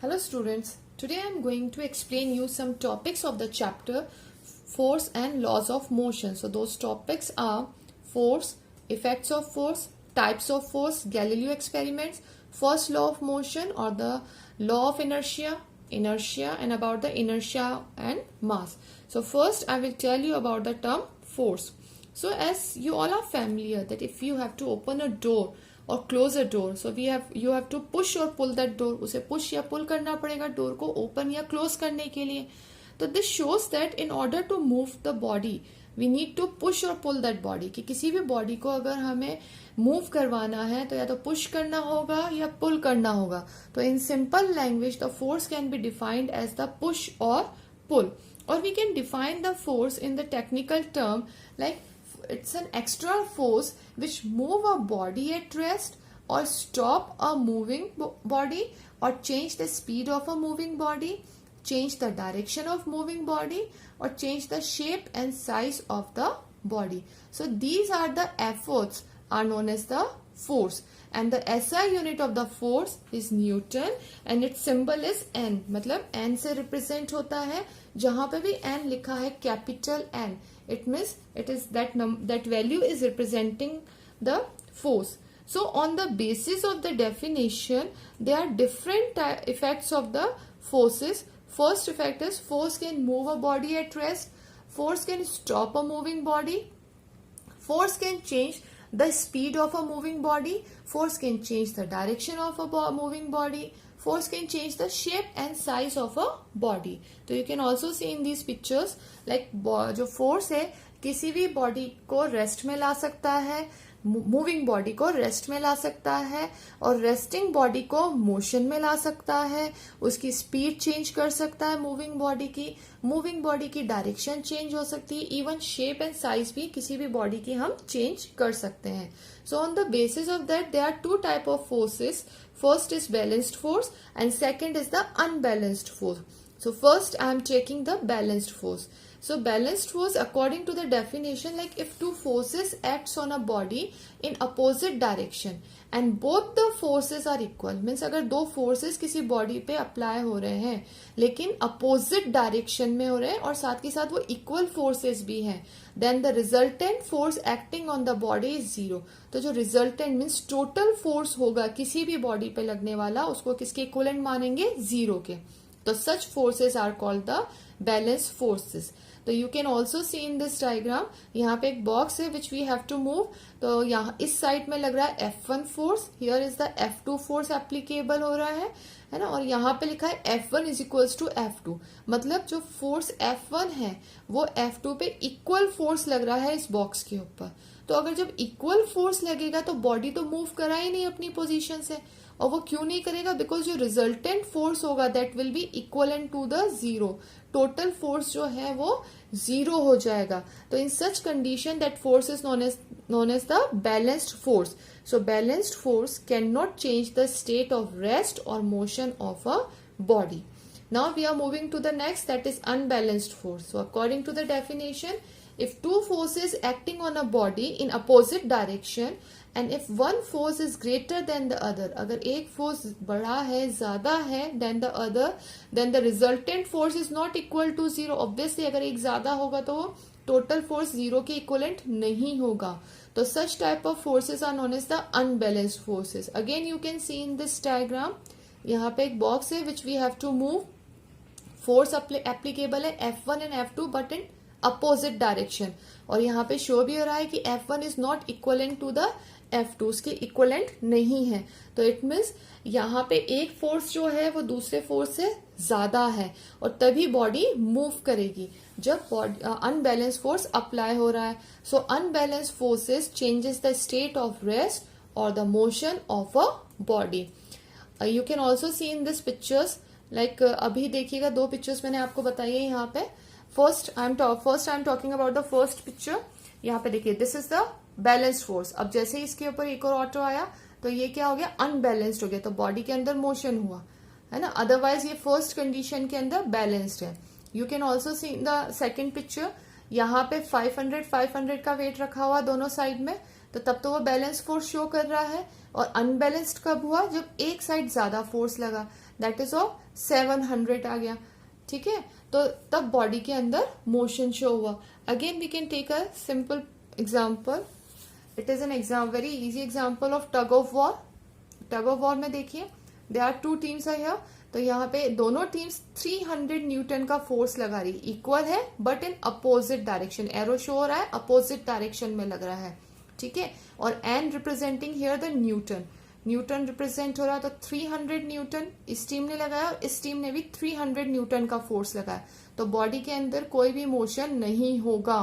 Hello students, today I am going to explain you some topics of the chapter Force and Laws of Motion. So those topics are force, effects of force, types of force, Galileo experiments, first law of motion or the law of inertia, and about the inertia and mass. So first I will tell you about the term force. So as you all are familiar that if you have to open a door और close a door so you have to push और pull that door, उसे push या pull करना पड़ेगा door को open या close करने के लिए. तो this shows that in order to move the body we need to push और पुल दैट बॉडी. कि किसी भी बॉडी को अगर हमें मूव करवाना है तो या तो पुश करना होगा या पुल करना होगा. तो in simple language the force can be defined as the push और पुल, और we can define the force in the technical term like it's an extra force which move a body at rest or stop a moving body or change the speed of a moving body, change the direction of moving body or change the shape and size of the body. So these are the efforts are known as the force, and the SI unit of the force is Newton and its symbol is N. मतलब N से represent होता है. जहां पे भी N लिखा है capital N, it means it is that value is representing the force. So on the basis of the definition there are different effects of the forces. First effect is force can move a body at rest, force can stop a moving body, force can change the speed of a moving body, force can change the direction of a moving body, force can change the shape and size of a body. तो you can also see in these pictures like जो force है किसी भी body को rest में ला सकता है, moving body को रेस्ट में ला सकता है और रेस्टिंग बॉडी को मोशन में ला सकता है. उसकी स्पीड चेंज कर सकता है मूविंग बॉडी की डायरेक्शन चेंज हो सकती है, इवन शेप एंड साइज भी किसी भी बॉडी की हम चेंज कर सकते हैं. So on the basis of that there are two type of forces. First is balanced force and second is the unbalanced force. So first I am taking the balanced force. So balanced force according to the definition, like if two forces acts on a body in opposite direction and both the forces are equal, means अगर दो forces किसी body पे apply हो रहे हैं लेकिन opposite direction में हो रहे हैं और साथ के साथ वो equal forces भी हैं, then the resultant force acting on the body is zero. तो जो resultant means total force होगा किसी भी body पे लगने वाला उसको किसके equivalent मानेंगे, zero के. तो such forces are called the balanced forces. तो you can also see in this diagram, यहाँ पे एक बॉक्स है which we have to move. तो यहाँ इस साइड में लग रहा है F1 force, here is the F2 force applicable हो रहा है ना. और यहाँ पे लिखा है F1 is equals to F2, मतलब जो फोर्स F1 है वो F2 पे इक्वल फोर्स लग रहा है इस बॉक्स के ऊपर. तो अगर जब इक्वल फोर्स लगेगा तो बॉडी तो मूव करा ही नहीं अपनी पोजीशन से, और वो क्यों नहीं करेगा, बिकॉज जो रिजल्टेंट फोर्स होगा that will be equivalent to the zero. Total force जो है वो जीरो हो जाएगा. तो in such condition that force is known as the balanced force. So balanced force cannot change the state of rest or motion of a body. Now we are moving to the next, that is unbalanced force. So according to the definition, if two forces acting on a body in opposite direction and if one force is greater than the other, अगर एक force बड़ा है ज्यादा है than the other, then the resultant force is not equal to zero. Obviously अगर एक ज्यादा होगा तो टोटल फोर्स जीरो के इक्वलेंट नहीं होगा. तो such type of forces are known as the unbalanced forces. Again you can see in this diagram, यहाँ पे एक बॉक्स है which we have to move. Force applicable है F1 and F2 but in opposite direction, और यहाँ पे show भी हो रहा है कि F1 is not equivalent to the F2, उसके इक्वलेंट नहीं है. तो इट मीन्स यहाँ पे एक फोर्स जो है वो दूसरे फोर्स से ज्यादा है और तभी बॉडी मूव करेगी जब अनबैलेंस फोर्स अप्लाई हो रहा है. So unbalance forces changes the state of rest और the motion of a body. You can also see in this pictures, like अभी देखिएगा दो पिक्चर्स मैंने आपको बताई है यहाँ पे. First I am talking about the first picture. यहाँ पे देखिए this is the balanced force. अब जैसे ही इसके ऊपर एक और ऑटो आया तो ये क्या हो गया, अनबैलेंस्ड हो गया, तो बॉडी के अंदर मोशन हुआ है ना. अदरवाइज ये फर्स्ट कंडीशन के अंदर बैलेंस्ड है. You can also see in the second picture, यहाँ पे 500 का वेट रखा हुआ दोनों साइड में. तो तब तो वो बैलेंस फोर्स शो कर रहा है। और अनबैलेंस्ड कब हुआ, जब एक साइड ज्यादा फोर्स लगा, दैट इज ऑफ 700 आ गया। ठीक है, तो तब बॉडी के अंदर मोशन शो हुआ। Again we can take a simple example, it is an very easy example of tug of war. Tug of war में देखिए दे आर टू टीम्स है हियर, तो यहाँ पे दोनों टीम्स 300 न्यूटन का फोर्स लगा रही, इक्वल है but in opposite direction, arrow show हो रहा है अपोजिट डायरेक्शन में लग रहा है। ठीक है, और an representing here the Newton, Newton represent हो रहा है, तो 300 न्यूटन इस टीम ने लगाया और इस टीम ने भी 300 न्यूटन का फोर्स लगाया, तो बॉडी के अंदर कोई भी मोशन नहीं होगा।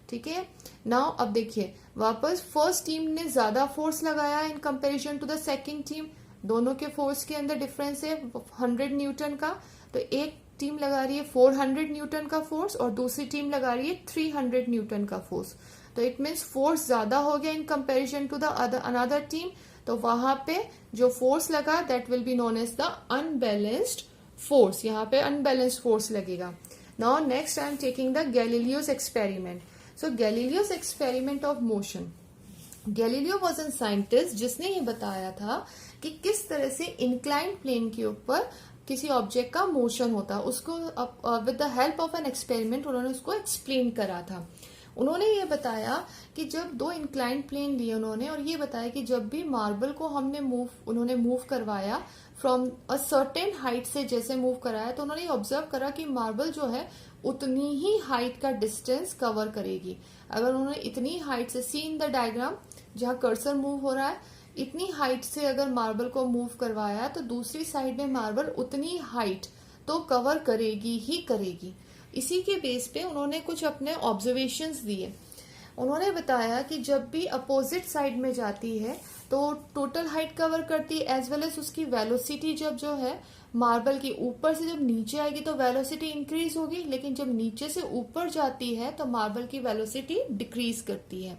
ठीक है, नाउ अब देखिए वापस फर्स्ट टीम ने ज्यादा फोर्स लगाया in comparison to the second team, दोनों के फोर्स के अंदर डिफरेंस है 100 न्यूटन का, तो एक टीम लगा रही है 400 न्यूटन का फोर्स और दूसरी टीम लगा रही है 300 न्यूटन का फोर्स, तो इट मीन्स फोर्स ज्यादा हो गया in comparison to the another team, तो वहां पे जो फोर्स लगा that will be known as the unbalanced force, यहाँ पे अनबैलेंस्ड फोर्स लगेगा। Now next I am taking the Galileo's experiment. So Galileo's experiment of motion, Galileo was an scientist जिसने ये बताया था कि किस तरह से इंक्लाइंड प्लेन के ऊपर किसी ऑब्जेक्ट का मोशन होता है, उसको with the help of an experiment उन्होंने उसको एक्सप्लेन करा था। उन्होंने ये बताया कि जब दो इंक्लाइंड प्लेन लिए उन्होंने, और ये बताया कि जब भी मार्बल को उन्होंने मूव करवाया फ्रॉम अ सर्टेन हाइट से जैसे मूव कराया, तो उन्होंने ऑब्जर्व करा कि मार्बल जो है उतनी ही हाइट का डिस्टेंस कवर करेगी। अगर उन्होंने इतनी हाइट से, सी इन द डायग्राम जहां कर्सर मूव हो रहा है, इतनी हाइट से अगर मार्बल को मूव करवाया तो दूसरी साइड में मार्बल उतनी हाइट तो कवर करेगी ही करेगी। इसी के बेस पे उन्होंने कुछ अपने ऑब्जर्वेशंस दिए। उन्होंने बताया कि जब भी अपोजिट साइड में जाती है तो टोटल हाइट कवर करती है, एज वेल एज उसकी वेलोसिटी जब जो है मार्बल की ऊपर से जब नीचे आएगी तो वेलोसिटी इंक्रीज होगी, लेकिन जब नीचे से ऊपर जाती है तो मार्बल की वेलोसिटी डिक्रीज करती है।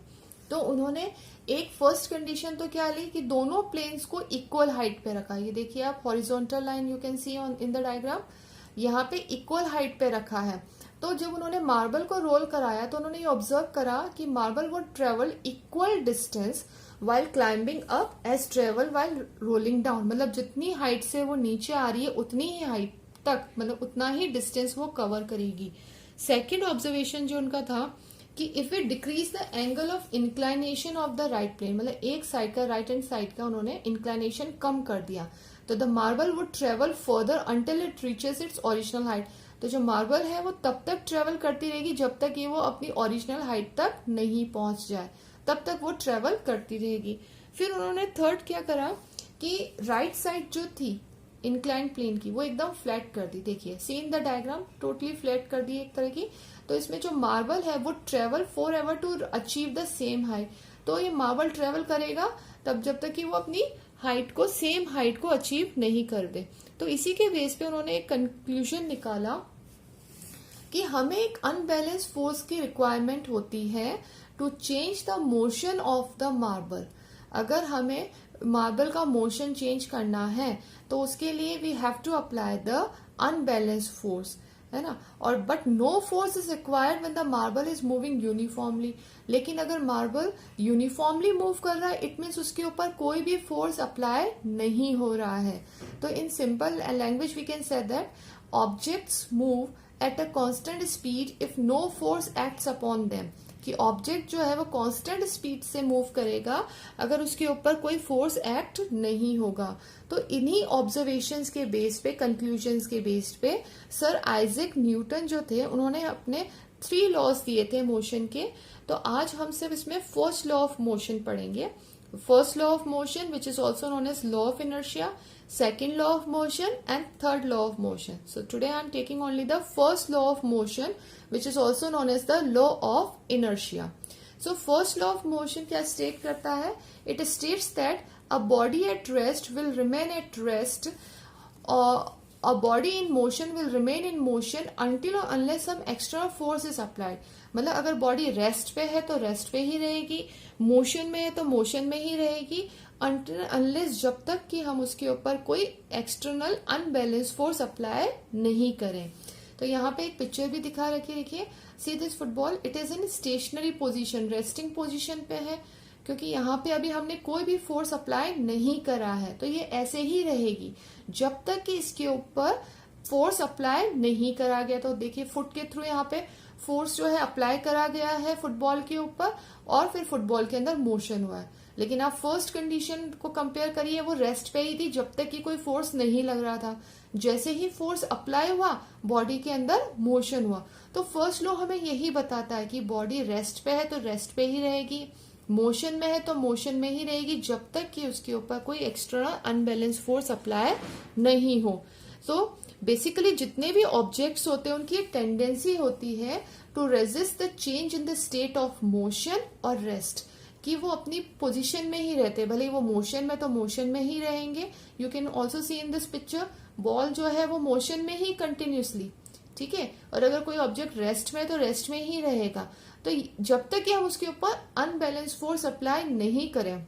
तो उन्होंने एक फर्स्ट कंडीशन तो क्या ली कि दोनों प्लेन्स को इक्वल हाइट पे रखा। ये देखिए आप horizontal line you can C on in the diagram, यहाँ पे इक्वल हाइट पे रखा है। तो जब उन्होंने मार्बल को रोल कराया तो उन्होंने ये ऑब्जर्व करा कि marble would travel equal distance while climbing up as travel while rolling down, मतलब जितनी हाइट से वो नीचे आ रही है उतनी ही हाइट तक, मतलब उतना ही डिस्टेंस वो कवर करेगी। सेकेंड ऑब्जर्वेशन जो उनका था कि if it decrease the angle of inclination of the right plane, मतलब एक साइड का राइट हैंड साइड का उन्होंने इंक्लाइनेशन कम कर दिया, तो the marble would travel further until it reaches its original height. तो जो मार्बल है वो तब तक ट्रेवल करती रहेगी जब तक ये वो अपनी ओरिजिनल हाइट तक नहीं पहुंच जाए, तब तक वो ट्रेवल करती रहेगी। फिर उन्होंने थर्ड क्या करा कि राइट साइड जो थी इंक्लाइंड प्लेन की वो एकदम फ्लैट कर दी। देखिए see in the diagram, totally flat कर दी एक तरह की। तो इसमें जो मार्बल है वो travel forever to achieve the same height, तो ये मार्बल ट्रेवल करेगा तब जब तक कि वो अपनी हाइट को, सेम हाइट को अचीव नहीं कर दे। तो इसी के बेस पे उन्होंने एक कंक्लूजन निकाला कि हमें एक अनबैलेंस फोर्स की रिक्वायरमेंट होती है to change the motion of the marble. अगर हमें मार्बल का मोशन चेंज करना है तो उसके लिए we have to apply the unbalance force, है ना। और but no force is required when the marble is moving uniformly. लेकिन अगर मार्बल यूनिफॉर्मली मूव कर रहा है इट मीन्स उसके ऊपर कोई भी फोर्स अप्लाई नहीं हो रहा है। तो in simple language we can say that objects move at a constant speed if no force acts upon them, कि ऑब्जेक्ट जो है वो कांस्टेंट स्पीड से मूव करेगा अगर उसके ऊपर कोई फोर्स एक्ट नहीं होगा। तो इन्हीं ऑब्जर्वेशंस के बेस पे, कंक्लूजन्स के बेस पे सर आइजैक न्यूटन जो थे उन्होंने अपने 3 लॉज दिए थे मोशन के। तो आज हम सिर्फ इसमें फर्स्ट लॉ ऑफ मोशन पढ़ेंगे। First law of motion which is also known as law of inertia, second law of motion and third law of motion. So today I am taking only the first law of motion which is also known as the law of inertia. So first law of motion क्या state करता है? It states that a body at rest will remain at rest or a body in motion will remain in motion until or unless some external force is applied. मतलब अगर body rest पे है तो rest पे ही रहेगी, motion में है तो मोशन में ही रहेगी, अनलेस जब तक कि हम उसके ऊपर कोई एक्सटर्नल अनबैलेंस फोर्स अप्लाई नहीं करें। तो यहाँ पे एक पिक्चर भी दिखा रखी, देखिए see this football, it is in stationary position, resting position पे है, क्योंकि यहाँ पे अभी हमने कोई भी फोर्स अप्लाई नहीं करा है, तो ये ऐसे ही रहेगी जब तक कि इसके ऊपर फोर्स अप्लाई नहीं करा गया। तो देखिए फुट के थ्रू यहाँ पे फोर्स जो है अप्लाई करा गया है फुटबॉल के ऊपर, और फिर फुटबॉल के अंदर मोशन हुआ है। लेकिन आप फर्स्ट कंडीशन को कंपेयर करिए, वो रेस्ट पे ही थी जब तक कि कोई फोर्स नहीं लग रहा था। जैसे ही फोर्स अप्लाई हुआ बॉडी के अंदर मोशन हुआ। तो फर्स्ट लॉ हमें यही बताता है कि बॉडी रेस्ट पे है तो रेस्ट पे ही रहेगी, मोशन में है तो मोशन में ही रहेगी जब तक कि उसके ऊपर कोई एक्सटर्नल अनबैलेंस फोर्स अप्लाई नहीं हो। तो बेसिकली जितने भी ऑब्जेक्ट्स होते हैं उनकी एक टेंडेंसी होती है to resist the change in the state of motion और रेस्ट, कि वो अपनी पोजीशन में ही रहते हैं, भले वो मोशन में तो मोशन में ही रहेंगे। You can also see in this picture ball जो है वो मोशन में ही कंटिन्यूसली, ठीक है, और अगर कोई ऑब्जेक्ट रेस्ट में तो रेस्ट में ही रहेगा। तो जब तक कि हम उसके ऊपर अनबैलेंस फोर्स अप्लाई नहीं करें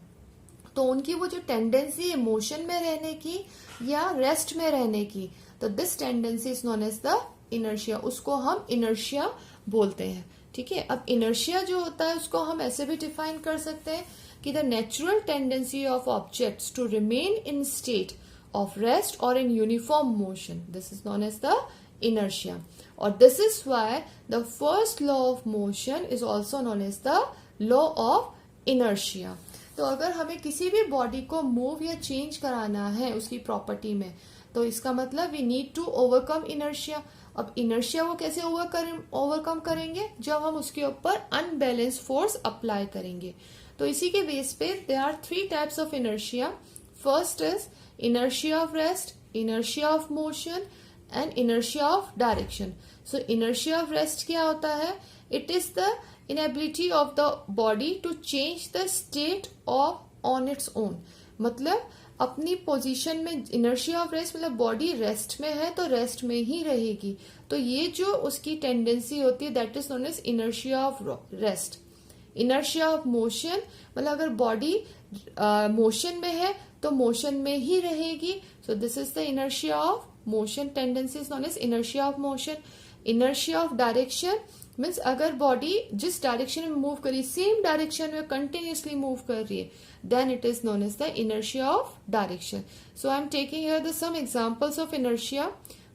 तो उनकी वो जो टेंडेंसी है मोशन में रहने की या रेस्ट में रहने की, तो this tendency is known as the inertia, उसको हम इनर्शिया बोलते हैं। ठीक है, अब इनर्शिया जो होता है उसको हम ऐसे भी डिफाइन कर सकते हैं कि the natural tendency of objects to remain in state of rest और in uniform motion, this is known as the inertia, or this is why the first law of motion is also known as the law of inertia. तो अगर हमें किसी भी body को move या change कराना है उसकी प्रॉपर्टी में, तो इसका मतलब we need to overcome inertia. अब इनर्शिया वो कैसे ओवरकम करेंगे, जब हम उसके ऊपर अनबैलेंस फोर्स अप्लाई करेंगे। तो इसी के बेस पे there are 3 types of inertia. First is inertia of rest, inertia of motion and inertia of direction. So inertia of rest क्या होता है, it is the inability of the body to change the state of on its own, मतलब अपनी पोजीशन में। Inertia of rest मतलब body rest में है तो रेस्ट में ही रहेगी, तो ये जो उसकी टेंडेंसी होती है that is known as inertia of rest. Inertia of motion मतलब अगर बॉडी मोशन में है तो मोशन में ही रहेगी, so this is the inertia of motion, tendency is known as inertia of motion. Inertia of direction means अगर body जिस डायरेक्शन में मूव करी सेम डायरेक्शन में कंटिन्यूसली मूव कर रही है, then it is known as the inertia of direction. So I am taking here the some examples of inertia.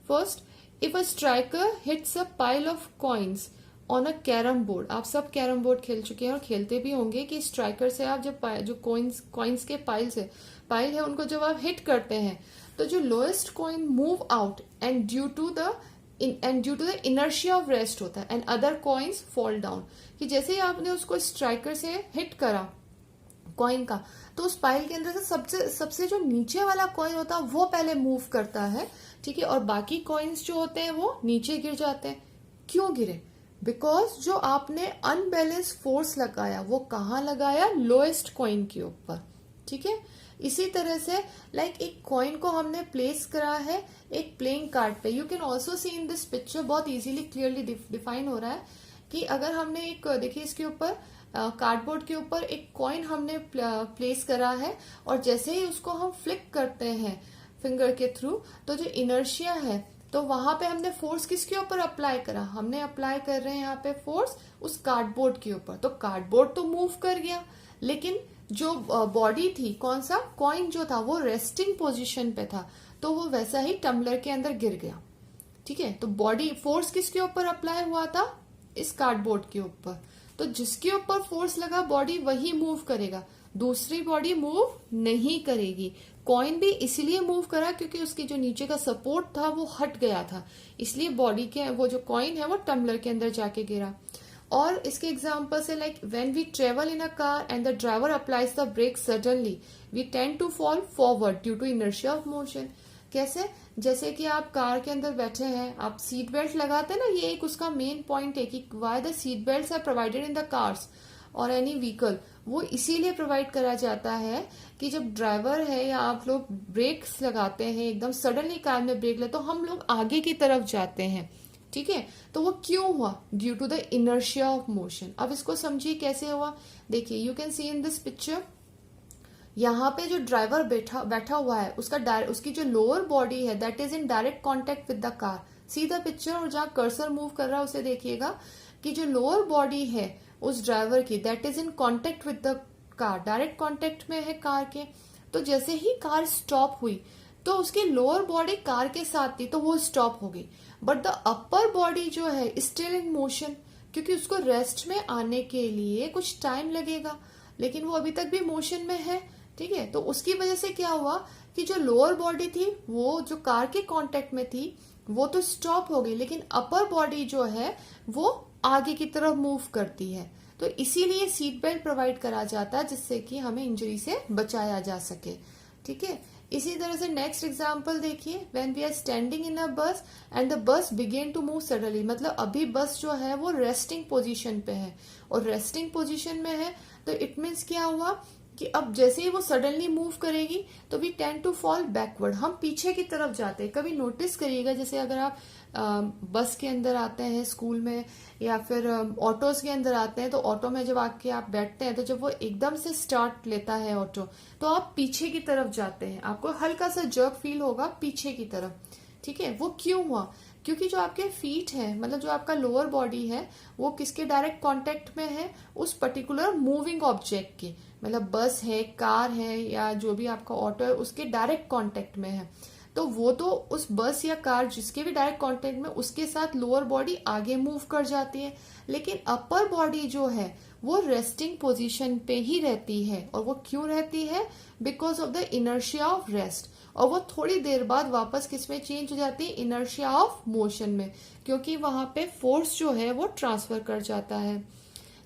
First, if a striker hits a pile of coins on a carom board, आप सब carrom board खेल चुके हैं और खेलते भी होंगे कि स्ट्राइकर से आप जब जो कॉइन्स के पाइल है उनको जब आप हिट करते हैं तो जो lowest coin move out and due to the inertia of rest होता है and other coins fall down, कि जैसे ही आपने उसको स्ट्राइकर से हिट करा कॉइन का, तो उस पाइल के अंदर से सबसे जो नीचे वाला कॉइन होता है वो पहले मूव करता है, ठीक है, और बाकी कॉइन्स जो होते हैं वो नीचे गिर जाते हैं। क्यों गिरे, बिकॉज जो आपने अनबैलेंस फोर्स लगाया वो कहाँ लगाया, लोएस्ट कॉइन के ऊपर, ठीक है। इसी तरह से लाइक एक कॉइन को हमने प्लेस करा है एक प्लेइंग कार्ड पे, you can also see in this picture, बहुत इजीली क्लियरली डिफाइन हो रहा है कि अगर हमने एक देखिए इसके ऊपर कार्डबोर्ड के ऊपर एक कॉइन हमने प्लेस करा है और जैसे ही उसको हम फ्लिक करते हैं फिंगर के थ्रू, तो जो इनर्शिया है तो वहां पे हमने फोर्स किसके ऊपर अप्लाई करा, हमने अप्लाई कर रहे हैं यहाँ पे फोर्स उस कार्डबोर्ड के ऊपर। तो कार्डबोर्ड तो मूव कर गया, लेकिन जो बॉडी थी, कौन सा कॉइन जो था वो रेस्टिंग पोजीशन पे था, तो वो वैसा ही टम्बलर के अंदर गिर गया, ठीक है। तो बॉडी फोर्स किसके ऊपर अप्लाई हुआ था, इस कार्डबोर्ड के ऊपर, तो जिसके ऊपर फोर्स लगा बॉडी वही मूव करेगा, दूसरी बॉडी मूव नहीं करेगी। कॉइन भी इसलिए मूव करा क्योंकि उसकी जो नीचे का सपोर्ट था वो हट गया था, इसलिए बॉडी के वो जो कॉइन है वो टम्बलर के अंदर जाके गिरा। और इसके एग्जाम्पल से like when we travel in a car and the driver applies the brake suddenly we tend to fall forward due to inertia of motion. कैसे, जैसे कि आप कार के अंदर बैठे हैं, आप सीट बेल्ट लगाते हैं ना, ये एक उसका मेन पॉइंट है कि why the seat belt are provided in the cars और एनी व्हीकल, वो इसीलिए प्रोवाइड करा जाता है कि जब ड्राइवर है या आप लोग ब्रेक्स लगाते हैं एकदम सडनली कार में ब्रेक ले, तो हम लोग आगे की तरफ जाते हैं, ठीक है। तो वो क्यों हुआ, due to the inertia of motion. अब इसको समझिए कैसे हुआ, देखिए you can see in this picture, यहाँ पे जो ड्राइवर बैठा हुआ है उसकी जो लोअर बॉडी है that is in direct contact with the car. See the picture और जहाँ कर्सर मूव कर रहा है उसे देखिएगा कि जो लोअर बॉडी है उस ड्राइवर की that is in contact with the car, direct contact में है कार के, तो जैसे ही कार स्टॉप हुई तो उसकी लोअर बॉडी कार के साथ थी तो वो स्टॉप हो गई, बट द अपर बॉडी जो है स्टिल इन मोशन, क्योंकि उसको रेस्ट में आने के लिए कुछ टाइम लगेगा, लेकिन वो अभी तक भी मोशन में है। ठीक है, तो उसकी वजह से क्या हुआ कि जो लोअर बॉडी थी वो जो कार के कांटेक्ट में थी वो तो स्टॉप हो गई, लेकिन अपर बॉडी जो है वो आगे की तरफ मूव करती है। तो इसीलिए सीट बेल्ट प्रोवाइड करा जाता है जिससे कि हमें इंजरी से बचाया जा सके। ठीक है, इसी तरह से नेक्स्ट एग्जांपल देखिए, when we are standing in a bus and the bus begin to move suddenly, मतलब अभी बस जो है वो रेस्टिंग पोजीशन पे है, और रेस्टिंग पोजीशन में है तो इट मीन्स क्या हुआ कि अब जैसे ही वो सडनली मूव करेगी तो we tend to fall backward, हम पीछे की तरफ जाते हैं। कभी नोटिस करिएगा, जैसे अगर आप बस के अंदर आते हैं स्कूल में या फिर ऑटोज के अंदर आते हैं, तो ऑटो में जब आके आप बैठते हैं तो जब वो एकदम से स्टार्ट लेता है ऑटो तो आप पीछे की तरफ जाते हैं, आपको हल्का सा जर्क फील होगा पीछे की तरफ। ठीक है, वो क्यों हुआ? क्योंकि जो आपके फीट है, मतलब जो आपका लोअर बॉडी है, वो किसके डायरेक्ट कांटेक्ट में है? उस पर्टिकुलर मूविंग ऑब्जेक्ट के, मतलब बस है, कार है, या जो भी आपका ऑटो है उसके डायरेक्ट कांटेक्ट में है। तो वो तो उस बस या कार जिसके भी डायरेक्ट कांटेक्ट में, उसके साथ लोअर बॉडी आगे मूव कर जाती है, लेकिन अपर बॉडी जो है वो रेस्टिंग पोजीशन पे ही रहती है। और वो क्यों रहती है? Because of the inertia of rest. और वो थोड़ी देर बाद वापस किस में चेंज हो जाती है? इनर्शिया ऑफ मोशन में, क्योंकि वहां पे फोर्स जो है वो ट्रांसफर कर जाता है।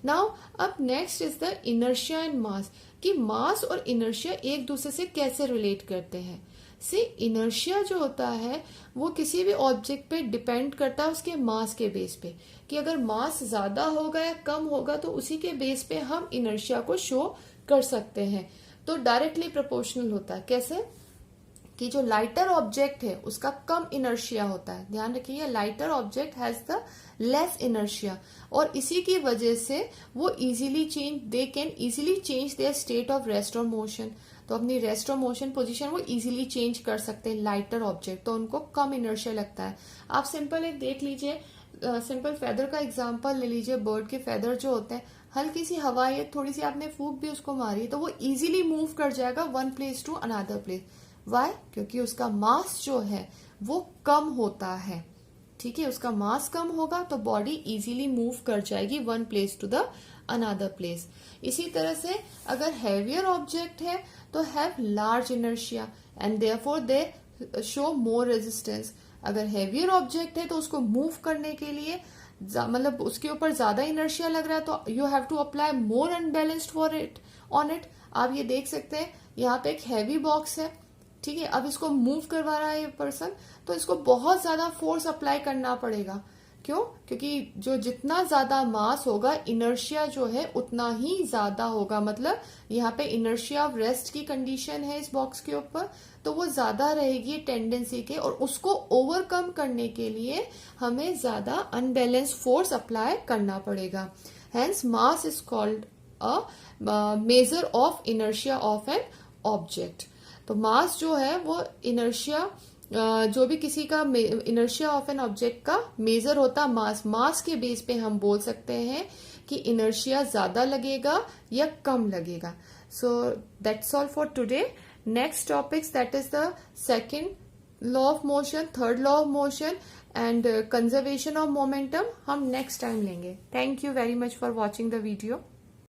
नाउ अब next is the inertia and mass, कि मास और इनर्शिया एक दूसरे से कैसे रिलेट करते हैं। से इनर्शिया जो होता है वो किसी भी ऑब्जेक्ट पे डिपेंड करता है उसके मास के बेस पे, कि अगर मास ज्यादा होगा या कम होगा तो उसी के बेस पे हम इनर्शिया को शो कर सकते हैं। तो डायरेक्टली प्रोपोर्शनल होता है। कैसे? कि जो लाइटर ऑब्जेक्ट है उसका कम इनर्शिया होता है, ध्यान रखिए, lighter object has the less inertia, और इसी की वजह से वो they can easily change their state of rest और मोशन। तो अपनी रेस्ट और मोशन पोजीशन वो इजीली चेंज कर सकते हैं लाइटर ऑब्जेक्ट, तो उनको कम इनर्शिया लगता है। आप सिंपल एक देख लीजिए, सिंपल फेदर का एग्जांपल ले लीजिए। बर्ड के फेदर जो होते हैं, हल्की सी हवा है, थोड़ी सी आपने फूंक भी उसको मारी तो वो इजीली मूव कर जाएगा one place to another place. Why? क्योंकि उसका मास जो है वो कम होता है। ठीक है, उसका मास कम होगा तो बॉडी इजीली मूव कर जाएगी one place to the another place. इसी तरह से अगर हैवियर ऑब्जेक्ट है तो have large inertia and therefore they show more resistance. अगर हैवियर ऑब्जेक्ट है तो उसको मूव करने के लिए मतलब उसके ऊपर ज्यादा इनर्शिया लग रहा है, तो you have to apply more unbalanced for it on it. आप ये देख सकते हैं, यहाँ पे एक हैवी बॉक्स है, ठीक है, अब इसको मूव करवा रहा है ये पर्सन, तो इसको बहुत ज्यादा फोर्स अप्लाई करना पड़ेगा। क्यों? क्योंकि जो जितना ज्यादा मास होगा, इनर्शिया जो है उतना ही ज्यादा होगा। मतलब यहाँ पे इनर्शिया ऑफ रेस्ट की कंडीशन है इस बॉक्स के ऊपर, तो वो ज्यादा रहेगी टेंडेंसी के, और उसको ओवरकम करने के लिए हमें ज्यादा अनबैलेंस फोर्स अप्लाई करना पड़ेगा। Hence mass is called a measure of inertia of an object. तो मास जो है वो इनर्शिया, जो भी किसी का इनर्शिया ऑफ एन ऑब्जेक्ट का मेजर होता है मास के बेस पे हम बोल सकते हैं कि इनर्शिया ज्यादा लगेगा या कम लगेगा। So that's all for today. Next topics, that is the second law of motion, third law of motion and conservation of momentum, हम नेक्स्ट टाइम लेंगे। Thank you very much for watching the video.